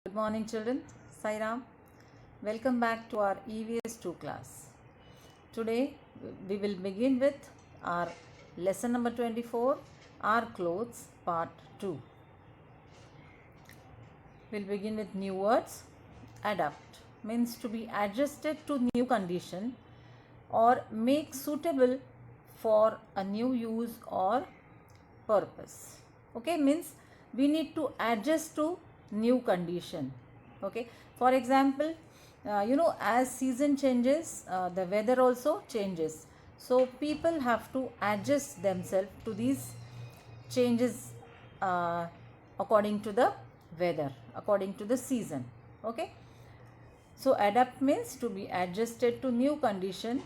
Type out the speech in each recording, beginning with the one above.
Good morning children, Sairam. Welcome back to our EVS 2 class. Today we will begin with our lesson number 24, Our Clothes part 2. We'll begin with new words. Adapt means to be adjusted to new condition or make suitable for a new use or purpose. Okay, means we need to adjust to new condition. Okay, for example, as season changes, the weather also changes, so people have to adjust themselves to these changes according to the weather, according to the season. Okay, so adapt means to be adjusted to new condition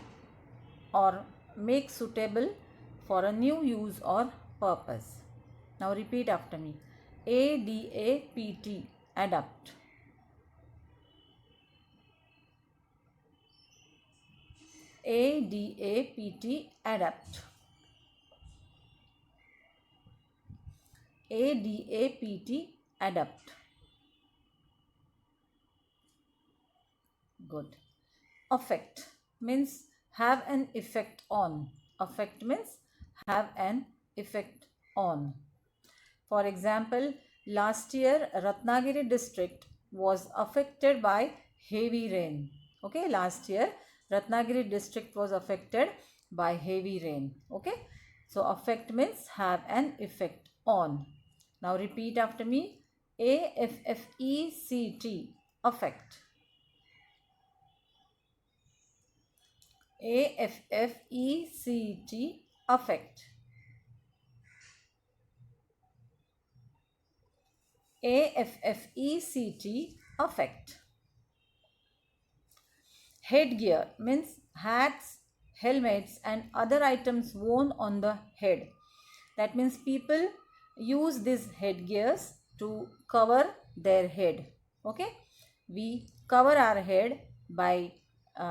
or make suitable for a new use or purpose. Now repeat after me. ADAPT, adapt. ADAPT, adapt. ADAPT, adapt. Good. Affect means have an effect on. Affect means have an effect on. For example, last year Ratnagiri district was affected by heavy rain. Okay, last year Ratnagiri district was affected by heavy rain. Okay, so affect means have an effect on. Now repeat after me. AFFECT, affect. AFFECT, affect. AFFECT, affect. Headgear means hats, helmets and other items worn on the head. That means people use these headgears to cover their head. Okay, we cover our head by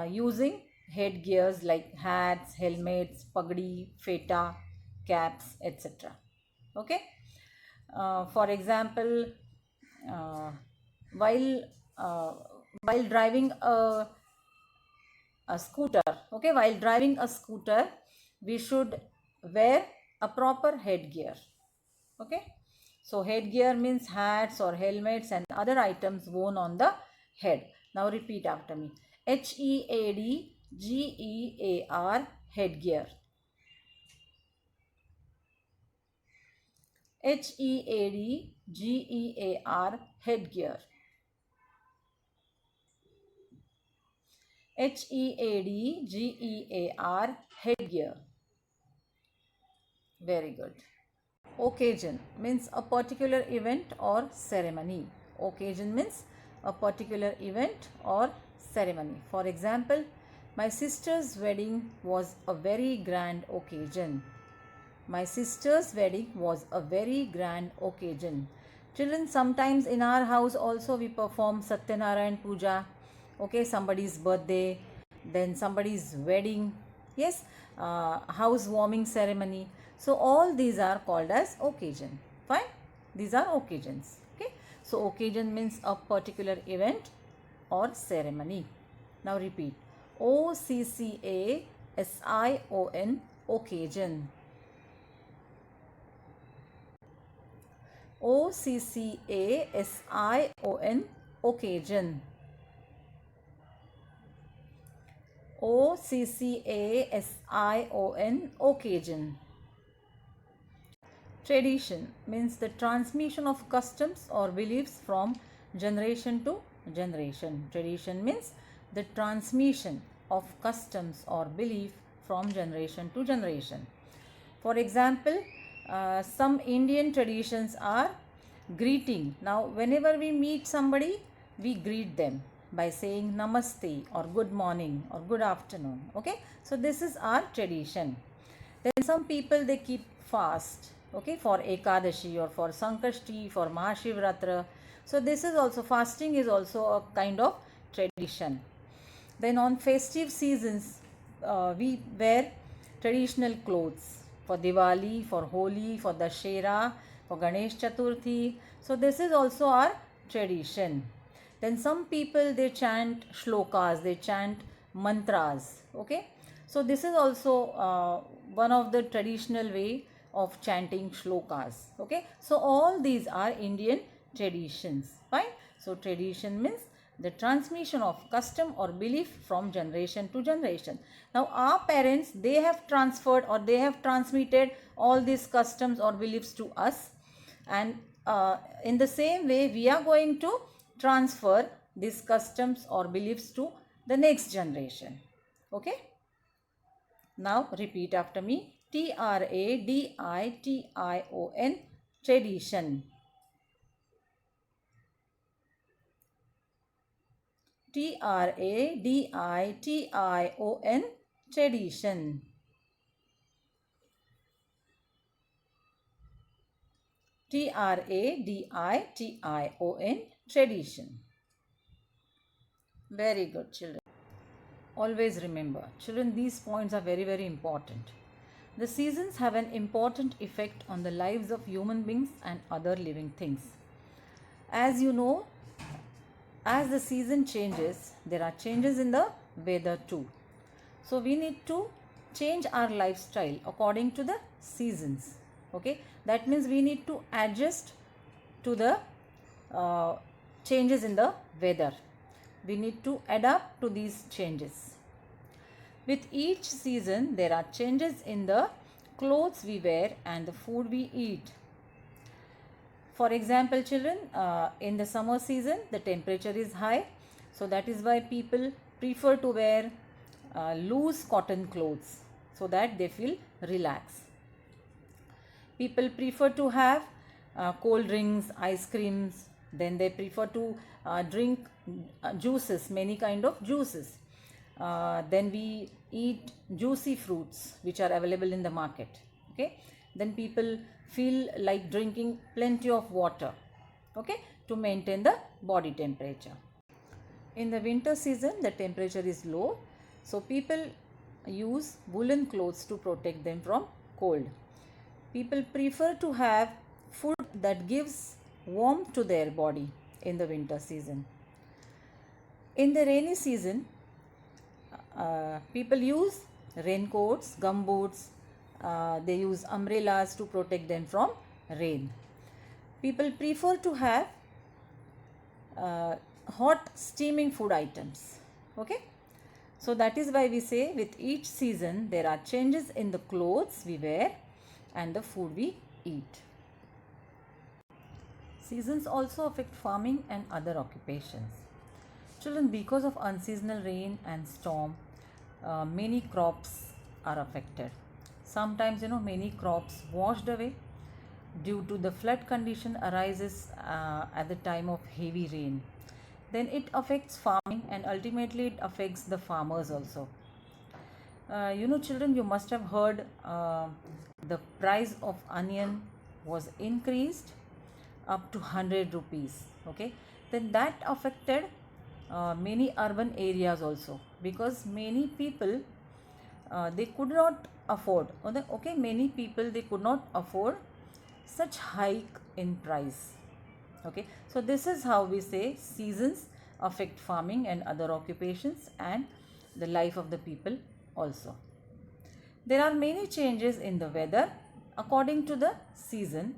using headgears like hats, helmets, pagdi, feta, caps, etc. Okay, for example, uh, while uh, while driving a scooter, okay, while driving a scooter we should wear a proper headgear. Okay, so headgear means hats or helmets and other items worn on the head. Now repeat after me. HEADGEAR, headgear. HEADGEAR, headgear. HEADGEAR, headgear. Very good. Occasion means a particular event or ceremony. Occasion means a particular event or ceremony. For example, my sister's wedding was a very grand occasion. My sister's wedding was a very grand occasion. Children, sometimes in our house also we perform Satyanarayan Puja. Okay, somebody's birthday, then somebody's wedding. Yes, housewarming ceremony. So all these are called as occasion. Fine, these are occasions. Okay, so occasion means a particular event or ceremony. Now repeat. OCCASION, occasion. OCCASION, occasion. OCCASION, occasion. Tradition means the transmission of customs or beliefs from generation to generation. Tradition means the transmission of customs or belief from generation to generation. For example, some Indian traditions are greeting. Now, whenever we meet somebody, we greet them by saying namaste or good morning or good afternoon. Okay, so this is our tradition. Then some people, they keep fast, okay, for Ekadashi or for Sankashti, for Mahashivratri. So this is also, fasting is also a kind of tradition. Then on festive seasons, we wear traditional clothes for Diwali, for Holi, for Dashera, for Ganesh Chaturthi. So this is also our tradition. Then some people, they chant shlokas, they chant mantras. Okay, so this is also one of the traditional way of chanting shlokas. Okay, so all these are Indian traditions. Fine. So tradition means the transmission of custom or belief from generation to generation. Now our parents, they have transferred or they have transmitted all these customs or beliefs to us, and in the same way we are going to transfer these customs or beliefs to the next generation. Okay, now repeat after me. Tradition. Tradition. Tradition. Tradition. Tradition. Tradition. Very good, children. Always remember, children, these points are very, very important. The seasons have an important effect on the lives of human beings and other living things. As you know, as the season changes, there are changes in the weather too. So we need to change our lifestyle according to the seasons. Okay, that means we need to adjust to the changes in the weather. We need to adapt to these changes. With each season, there are changes in the clothes we wear and the food we eat. For example, children, in the summer season, the temperature is high. So that is why people prefer to wear loose cotton clothes so that they feel relaxed. People prefer to have cold drinks, ice creams. Then they prefer to drink juices, many kind of juices. Then we eat juicy fruits which are available in the market. Okay, then people feel like drinking plenty of water, okay, to maintain the body temperature. In the winter season, the temperature is low, so people use woolen clothes to protect them from cold. People prefer to have food that gives warmth to their body in the winter season. In the rainy season, people use raincoats, gumboots, they use umbrellas to protect them from rain. People prefer to have hot steaming food items. Okay, so that is why we say with each season there are changes in the clothes we wear and the food we eat. Seasons also affect farming and other occupations. Children, because of unseasonal rain and storm, many crops are affected. Sometimes, many crops washed away due to the flood condition arises at the time of heavy rain. Then it affects farming and ultimately it affects the farmers also. Children, you must have heard the price of onion was increased up to 100 rupees. Okay, then that affected many urban areas also, because many people they could not afford, okay, many people they could not afford such hike in price. Okay, so this is how we say seasons affect farming and other occupations and the life of the people also. There are many changes in the weather according to the season.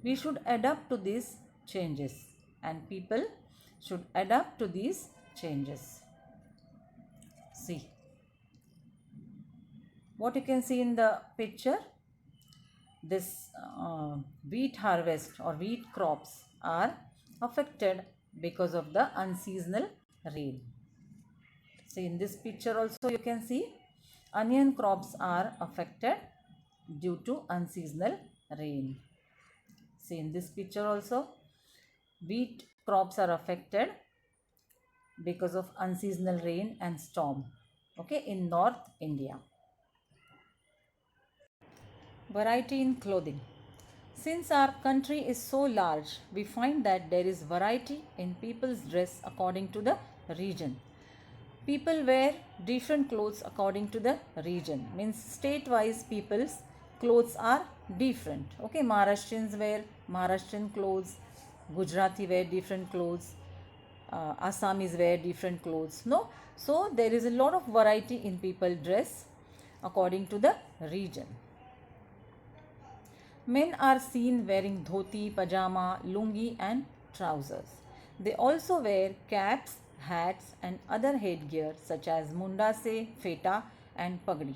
We should adapt to these changes and people should adapt to these changes. See what you can see in the picture. This wheat harvest or wheat crops are affected because of the unseasonal rain. See in this picture also you can see onion crops are affected due to unseasonal rain. See in this picture also wheat crops are affected because of unseasonal rain and storm, okay, in North India. Variety in clothing. Since our country is so large, we find that there is variety in people's dress according to the region. People wear different clothes according to the region. Means state-wise people's clothes are different. Okay, Maharashtrians wear Maharashtrian clothes, Gujarati wear different clothes, Assamese wear different clothes. No, so there is a lot of variety in people dress according to the region. Men are seen wearing dhoti, pajama, lungi and trousers. They also wear caps, hats and other headgear such as mundase, feta and pagdi.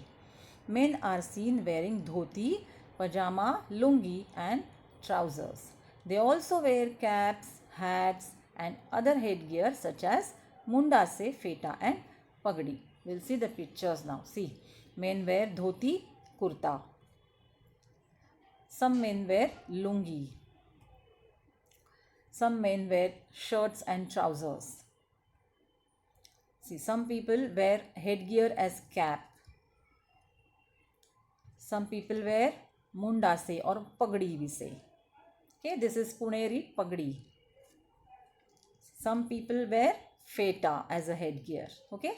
Men are seen wearing dhoti, pajama, lungi and trousers. They also wear caps, hats and other headgear such as mundase, feta and pagdi. We'll see the pictures now. See, men wear dhoti, kurta. Some men wear lungi. Some men wear shirts and trousers. See, some people wear headgear as cap. Some people wear mundase or pagdi we say. Okay, this is Puneri pagdi. Some people wear feta as a headgear. Okay,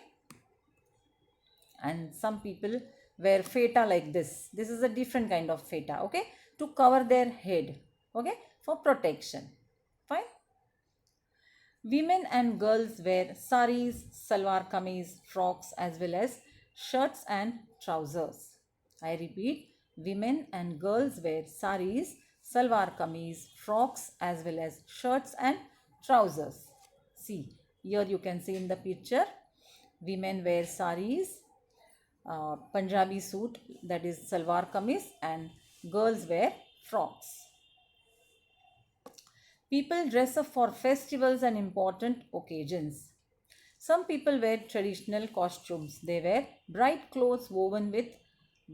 and some people wear feta like this. This is a different kind of feta. Okay, to cover their head. Okay, for protection. Fine. Women and girls wear saris, salwar kameez, frocks as well as shirts and trousers. I repeat, women and girls wear saris, salwar kameez, frocks as well as shirts and trousers. See, here you can see in the picture, women wear saris, Punjabi suit, that is salwar kameez, and girls wear frocks. People dress up for festivals and important occasions. Some people wear traditional costumes. They wear bright clothes woven with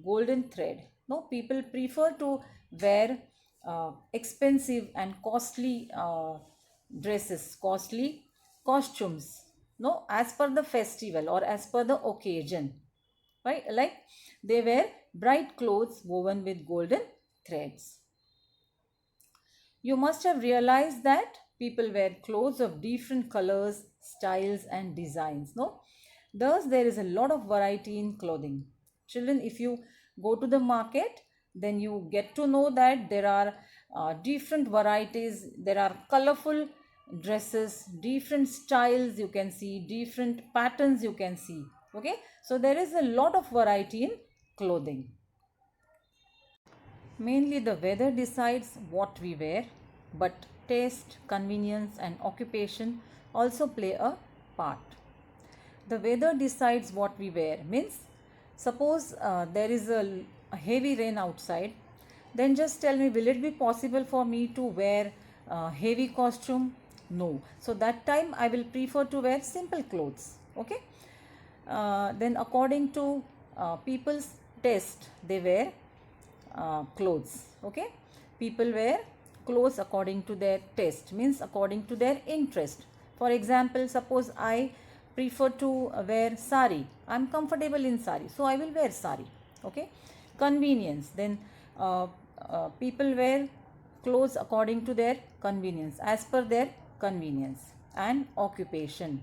golden thread. No, people prefer to wear expensive and costly dresses, costly costumes. No, as per the festival or as per the occasion. Right? Like they wear bright clothes woven with golden threads. You must have realized that people wear clothes of different colors, styles and designs. No? Thus, there is a lot of variety in clothing. Children, if you go to the market, then you get to know that there are different varieties. There are colorful dresses, different styles you can see, different patterns you can see. Okay? So, there is a lot of variety in clothing. Mainly the weather decides what we wear, but taste, convenience and occupation also play a part. The weather decides what we wear means suppose there is a heavy rain outside, then just tell me, will it be possible for me to wear heavy costume? No. So that time I will prefer to wear simple clothes. Okay. Then according to people's taste, they wear clothes. Okay, people wear clothes according to their taste, means according to their interest. For example, suppose I prefer to wear sari, I am comfortable in sari, so I will wear sari. Okay, convenience, then people wear clothes according to their convenience, as per their convenience. And occupation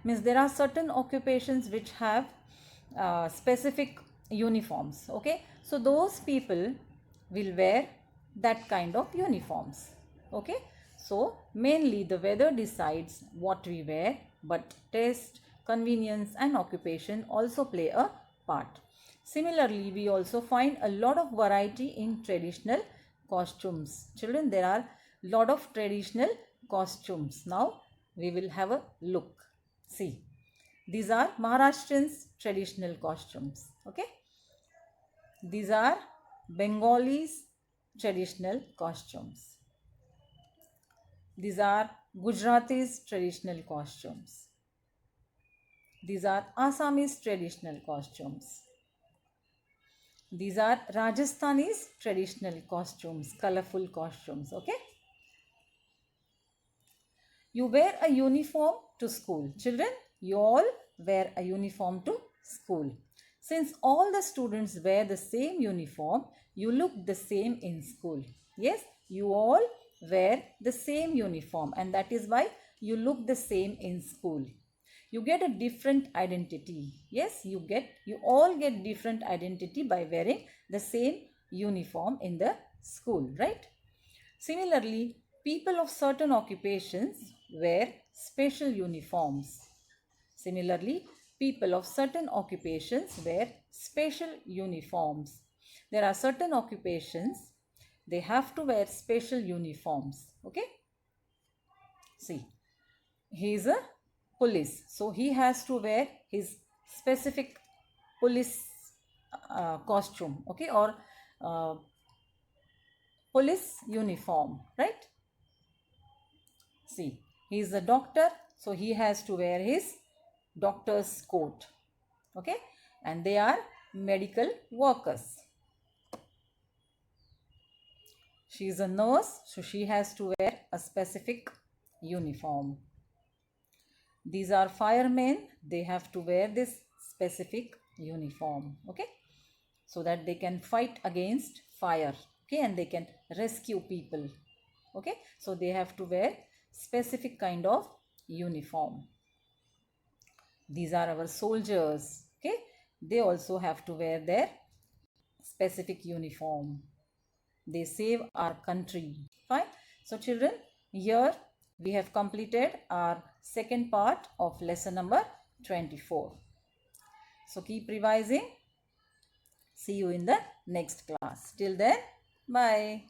means there are certain occupations which have specific uniforms. Okay, so those people will wear that kind of uniforms. Okay, so mainly the weather decides what we wear, but taste, convenience and occupation also play a part. Similarly, we also find a lot of variety in traditional costumes. Children, there are lot of traditional costumes. Now we will have a look. See, these are Maharashtrians' traditional costumes. Okay, these are Bengalis' traditional costumes. These are Gujaratis' traditional costumes. These are Assamese traditional costumes. These are Rajasthani's traditional costumes, colorful costumes. Okay. You wear a uniform to school. Children, you all wear a uniform to school. Since all the students wear the same uniform, you look the same in school. Yes, you all wear the same uniform, and that is why you look the same in school. You get a different identity. Yes, you all get different identity by wearing the same uniform in the school, right? Similarly, people of certain occupations wear special uniforms. Similarly, people of certain occupations wear special uniforms. There are certain occupations, they have to wear special uniforms. Okay. See, he is a police, so he has to wear his specific police costume, okay, or police uniform, right? See, he is a doctor, so he has to wear his doctor's coat, okay, and they are medical workers. She is a nurse, so she has to wear a specific uniform. These are firemen, they have to wear this specific uniform, okay, so that they can fight against fire, okay, and they can rescue people, okay, so they have to wear specific kind of uniform. These are our soldiers, okay, they also have to wear their specific uniform. They save our country. Fine. So children, here we have completed our second part of lesson number 24. So keep revising. See you in the next class. Till then, bye.